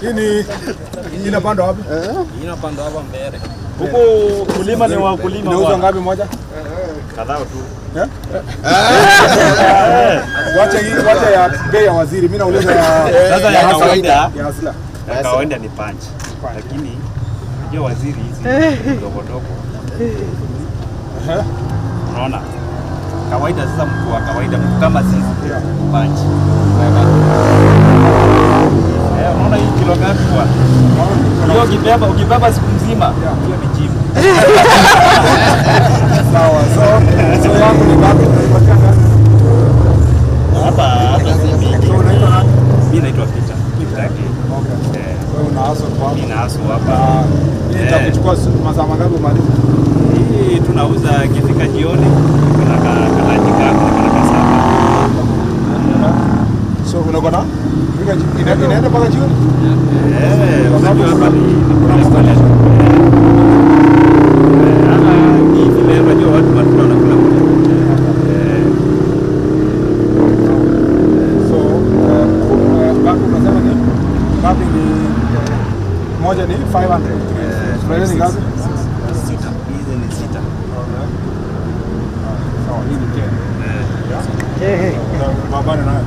Hii inapanda wapi? Inapanda hapa mbele. Huko kulima ni wa kulima. Unauza ngapi moja? Kadhaa tu. Wacha ya bei ya waziri. Mimi nauliza sasa ya kawaida. Ya hasla. Ya kawaida ni punch. Lakini unajua waziri hizi dogo dogo. Unaona? Kawaida sasa mtu wa kawaida kama sisi punch. Unaona hii kilo ngapi kwa? Hiyo ukibeba siku mzima, hiyo ni gym. Sawa. So yangu ni ngapi? Hapa si mingi. So unaitwa nani? Mimi naitwa Peter. Okay. Wewe una hustle kwa? Mimi na hustle hapa. Hii itakuchukua masaa mangapi mali? Hii tunauza kifika jioni. Kuna kalaji kako na kasaba. So unaona? Inaenda mpaka jioni? Unajua hapa ni kuna mstari. Hii vile unajua watu wanakula kula. So ngapi unasema ni? Ngapi ni moja ni 500. Ni ngapi? Sita. Hizi ni sita. Sawa, hii ni Kenya. Mabana nayo.